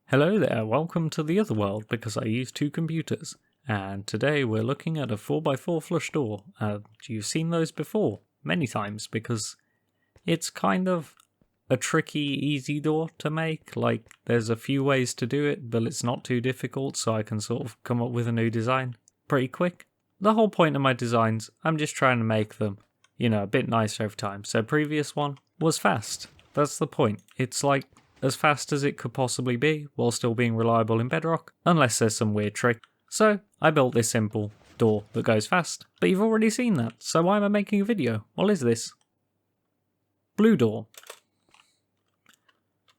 Hello there, welcome to the other world because I use two computers, and today we're looking at a 4x4 flush door. You've seen those before, many times, because it's kind of a tricky, easy door to make. Like, there's a few ways to do it, but it's not too difficult, so I can sort of come up with a new design pretty quick. The whole point of my designs, I'm just trying to make them, a bit nicer over time. So previous one was fast. That's the point. It's like as fast as it could possibly be while still being reliable in Bedrock, unless there's some weird trick. So I built this simple door that goes fast, but you've already seen that, so why am I making a video? What is this? Blue door.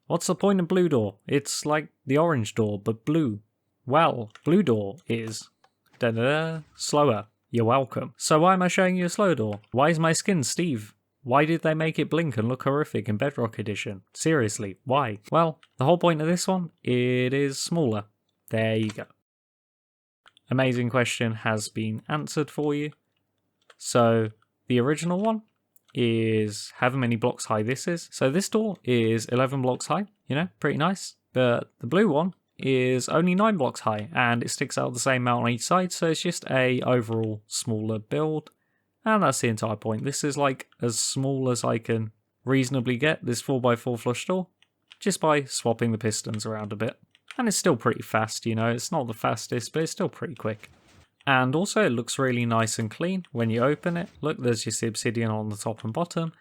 What's the point of blue door? It's like the orange door, but blue. Well, blue door is slower. You're welcome. So why am I showing you a slow door? Why is my skin Steve? Why did they make it blink and look horrific in Bedrock Edition? Seriously, why? Well, the whole point of this one, it is smaller. There you go. Amazing question has been answered for you. So, the original one is however many blocks high this is. So this door is 11 blocks high, pretty nice. But the blue one is only 9 blocks high, and it sticks out the same amount on each side, so it's just a overall smaller build. And that's the entire point. This is like as small as I can reasonably get this 4x4 flush door, just by swapping the pistons around a bit. And it's still pretty fast, it's not the fastest, but it's still pretty quick. And also it looks really nice and clean when you open it. Look, there's just the obsidian on the top and bottom.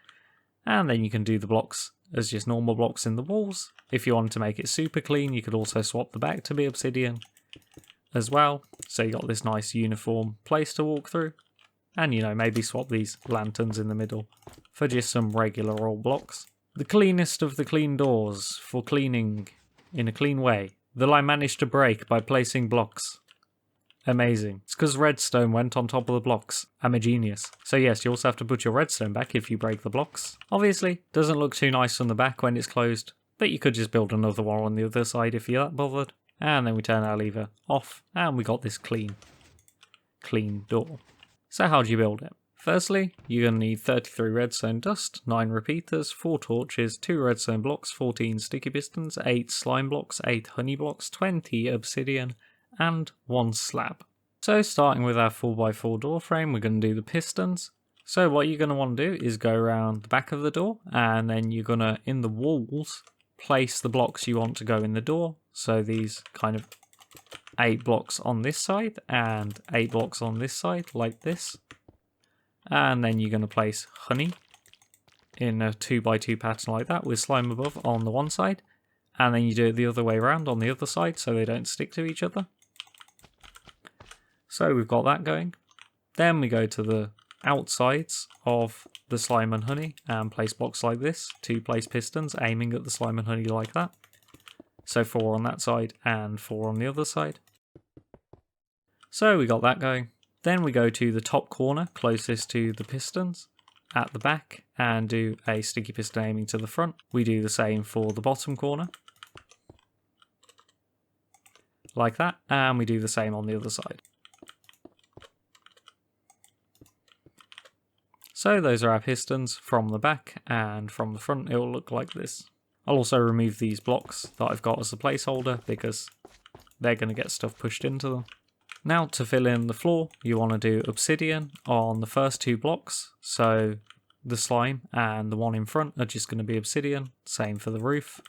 And then you can do the blocks as just normal blocks in the walls. If you wanted to make it super clean, you could also swap the back to be obsidian as well. So you got this nice uniform place to walk through. And, maybe swap these lanterns in the middle for just some regular old blocks. The cleanest of the clean doors for cleaning in a clean way that I managed to break by placing blocks. Amazing. It's because redstone went on top of the blocks. I'm a genius. So yes, you also have to put your redstone back if you break the blocks. Obviously, doesn't look too nice on the back when it's closed, but you could just build another one on the other side if you're that bothered. And then we turn our lever off, and we got this clean door. So how do you build it? Firstly, you're going to need 33 redstone dust, 9 repeaters, 4 torches, 2 redstone blocks, 14 sticky pistons, 8 slime blocks, 8 honey blocks, 20 obsidian, and 1 slab. So starting with our 4x4 door frame, we're going to do the pistons. So what you're going to want to do is go around the back of the door, and then you're going to, in the walls, place the blocks you want to go in the door. So these kind of 8 blocks on this side and 8 blocks on this side, like this. And then you're going to place honey in a 2x2 pattern like that with slime above on the one side. And then you do it the other way around on the other side so they don't stick to each other. So we've got that going. Then we go to the outsides of the slime and honey and place blocks like this. 2 place pistons aiming at the slime and honey like that. So 4 on that side and 4 on the other side. So we got that going. Then we go to the top corner closest to the pistons at the back and do a sticky piston aiming to the front. We do the same for the bottom corner. Like that. And we do the same on the other side. So those are our pistons from the back, and from the front it will look like this. I'll also remove these blocks that I've got as a placeholder because they're going to get stuff pushed into them. Now to fill in the floor, you want to do obsidian on the first 2 blocks. So the slime and the one in front are just going to be obsidian. Same for the roof.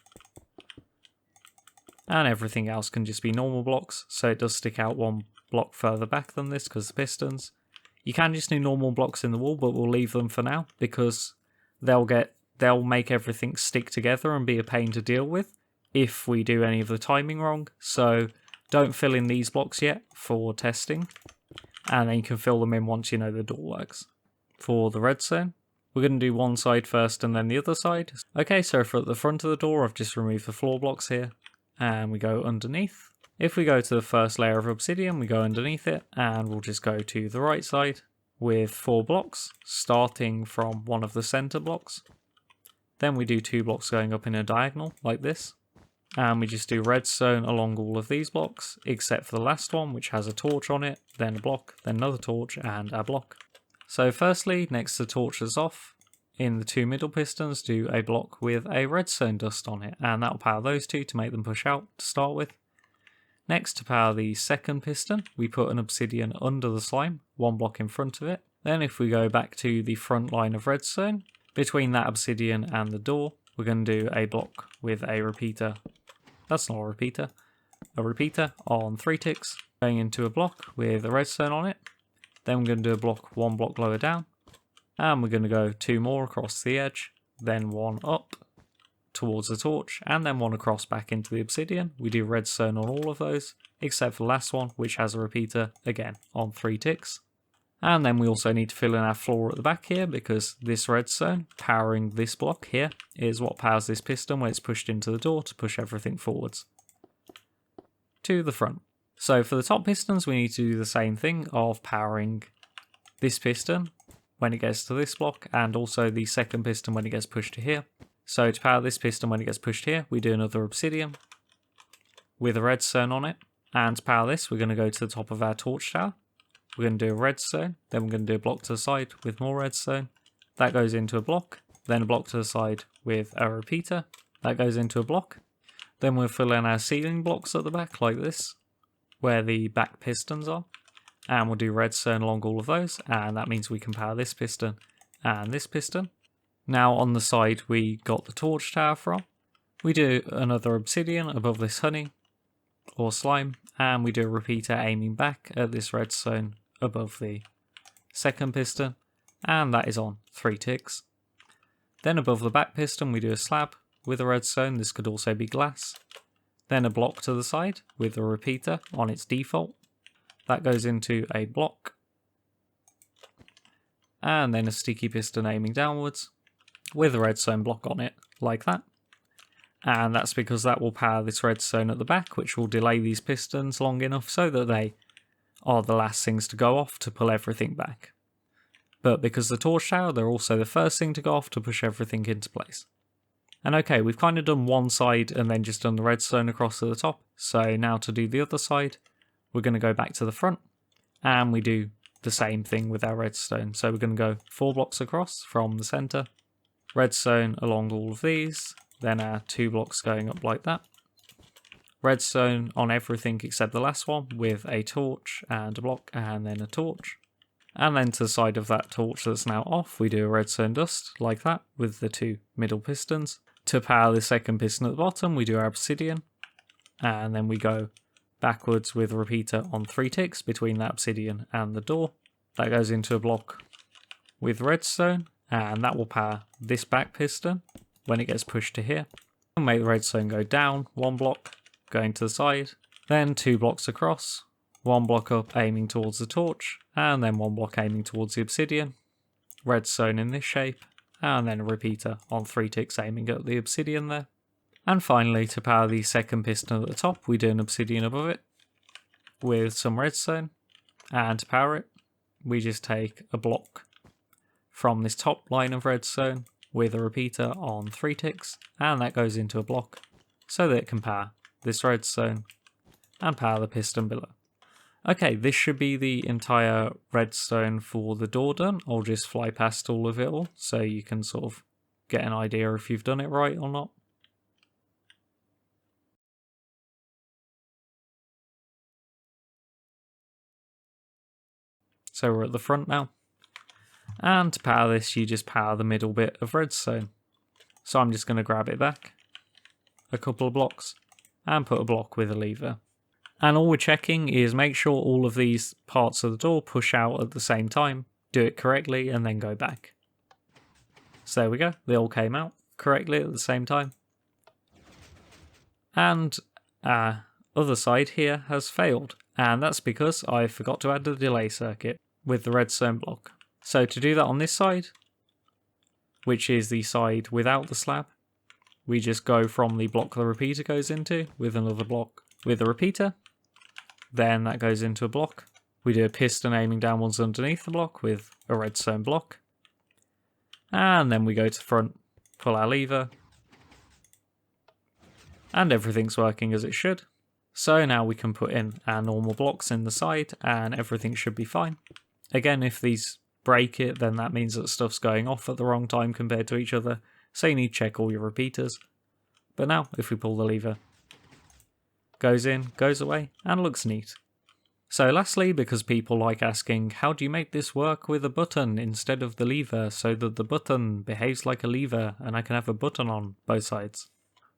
And everything else can just be normal blocks. So it does stick out 1 block further back than this because the pistons. You can just do normal blocks in the wall, but we'll leave them for now because they'll make everything stick together and be a pain to deal with if we do any of the timing wrong. So don't fill in these blocks yet for testing, and then you can fill them in once you know the door works. For the redstone, we're going to do one side first and then the other side. Okay, so for the front of the door, I've just removed the floor blocks here, and we go underneath. If we go to the first layer of obsidian, we go underneath it, and we'll just go to the right side with 4 blocks, starting from one of the center blocks. Then we do 2 blocks going up in a diagonal, like this. And we just do redstone along all of these blocks, except for the last one, which has a torch on it, then a block, then another torch, and a block. So firstly, next to torches off, in the 2 middle pistons, do a block with a redstone dust on it, and that will power those 2 to make them push out to start with. Next, to power the second piston, we put an obsidian under the slime, 1 block in front of it. Then if we go back to the front line of redstone, between that obsidian and the door, we're going to do a block with a repeater. That's not a repeater on 3 ticks, going into a block with a redstone on it. Then we're going to do a block 1 block lower down, and we're going to go 2 more across the edge, then 1 up towards the torch, and then 1 across back into the obsidian. We do redstone on all of those, except for the last one, which has a repeater, again, on 3 ticks. And then we also need to fill in our floor at the back here, because this redstone, powering this block here, is what powers this piston when it's pushed into the door to push everything forwards to the front. So for the top pistons, we need to do the same thing of powering this piston when it gets to this block, and also the second piston when it gets pushed to here. So to power this piston when it gets pushed here, we do another obsidian with a redstone on it. And to power this, we're going to go to the top of our torch tower. We're going to do a redstone, then we're going to do a block to the side with more redstone. That goes into a block, then a block to the side with a repeater. That goes into a block. Then we'll fill in our ceiling blocks at the back like this, where the back pistons are. And we'll do redstone along all of those, and that means we can power this piston and this piston. Now on the side we got the torch tower from. We do another obsidian above this honey, or slime, and we do a repeater aiming back at this redstone above the second piston, and that is on 3 ticks. Then above the back piston we do a slab with a redstone, this could also be glass. Then a block to the side with a repeater on its default. That goes into a block. And then a sticky piston aiming downwards with a redstone block on it, like that. And that's because that will power this redstone at the back, which will delay these pistons long enough so that they are the last things to go off to pull everything back. But because the torch tower, they're also the first thing to go off to push everything into place. And okay, we've kind of done one side and then just done the redstone across to the top. So now to do the other side, we're going to go back to the front and we do the same thing with our redstone. So we're going to go 4 blocks across from the center, redstone along all of these, then our 2 blocks going up like that. Redstone on everything except the last one with a torch and a block and then a torch. And then to the side of that torch that's now off, we do a redstone dust like that with the 2 middle pistons. To power the second piston at the bottom, we do our obsidian, and then we go backwards with a repeater on 3 ticks between that obsidian and the door. That goes into a block with redstone, and that will power this back piston when it gets pushed to here. And make the redstone go down 1 block, going to the side, then 2 blocks across, 1 block up aiming towards the torch, and then 1 block aiming towards the obsidian. Redstone in this shape, and then a repeater on 3 ticks aiming at the obsidian there. And finally, to power the second piston at the top, we do an obsidian above it with some redstone, and to power it, we just take a block from this top line of redstone with a repeater on 3 ticks, and that goes into a block so that it can power this redstone and power the piston below. Okay, this should be the entire redstone for the door done. I'll just fly past all of it all so you can sort of get an idea if you've done it right or not. So we're at the front now. And to power this, you just power the middle bit of redstone. So I'm just going to grab it back a couple of blocks and put a block with a lever. And all we're checking is make sure all of these parts of the door push out at the same time, do it correctly, and then go back. So there we go, they all came out correctly at the same time. And our other side here has failed, and that's because I forgot to add the delay circuit with the redstone block. So to do that on this side, which is the side without the slab, we just go from the block the repeater goes into with another block with a repeater. Then that goes into a block. We do a piston aiming downwards underneath the block with a redstone block. And then we go to the front, pull our lever. And everything's working as it should. So now we can put in our normal blocks in the side and everything should be fine. Again, if these break it, then that means that stuff's going off at the wrong time compared to each other, so you need to check all your repeaters. But now, if we pull the lever, goes in, goes away, and looks neat. So lastly, because people like asking, how do you make this work with a button instead of the lever so that the button behaves like a lever and I can have a button on both sides?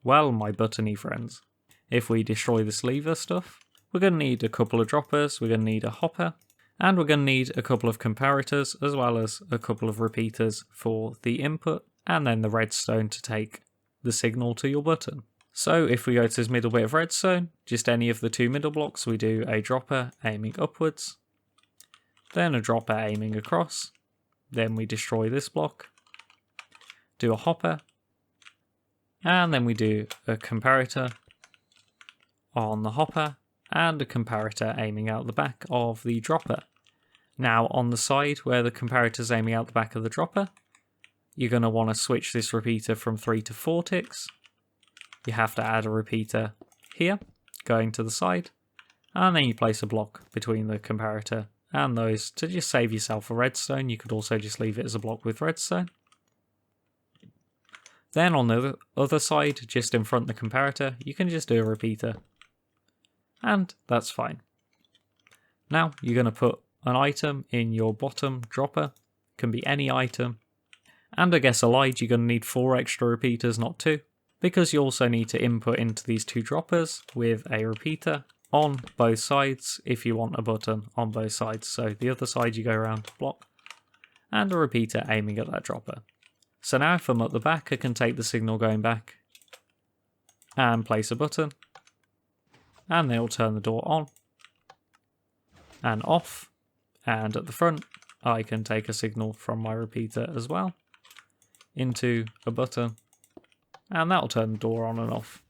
Well, my buttony friends, if we destroy this lever stuff, we're going to need a couple of droppers, we're going to need a hopper, and we're going to need a couple of comparators as well as a couple of repeaters for the input and then the redstone to take the signal to your button. So if we go to this middle bit of redstone, just any of the two middle blocks, we do a dropper aiming upwards, then a dropper aiming across, then we destroy this block, do a hopper, and then we do a comparator on the hopper and a comparator aiming out the back of the dropper. Now on the side where the comparator is aiming out the back of the dropper, you're going to want to switch this repeater from 3 to 4 ticks. You have to add a repeater here, going to the side, and then you place a block between the comparator and those to just save yourself a redstone. You could also just leave it as a block with redstone. Then on the other side, just in front of the comparator, you can just do a repeater. And that's fine. Now you're going to put an item in your bottom dropper. Can be any item. And I guess allied, you're going to need 4 extra repeaters, not 2. Because you also need to input into these 2 droppers with a repeater on both sides if you want a button on both sides. So the other side you go around, block, and a repeater aiming at that dropper. So now if I'm at the back, I can take the signal going back and place a button, and they'll turn the door on and off. And at the front, I can take a signal from my repeater as well into a button, and that'll turn the door on and off.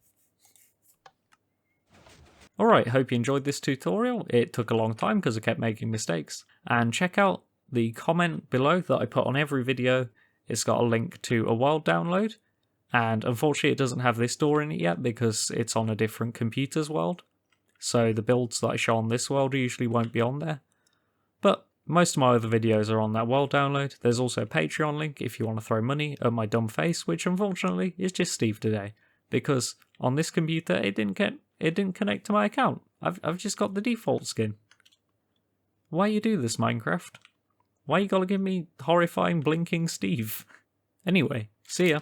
Alright, hope you enjoyed this tutorial. It took a long time because I kept making mistakes. And check out the comment below that I put on every video. It's got a link to a world download. And unfortunately it doesn't have this door in it yet because it's on a different computer's world. So the builds that I show on this world usually won't be on there. But most of my other videos are on that world download. There's also a Patreon link if you want to throw money at my dumb face, which unfortunately is just Steve today, because on this computer it didn't connect to my account. I've just got the default skin. Why you do this, Minecraft? Why you gotta give me horrifying blinking Steve? Anyway, see ya.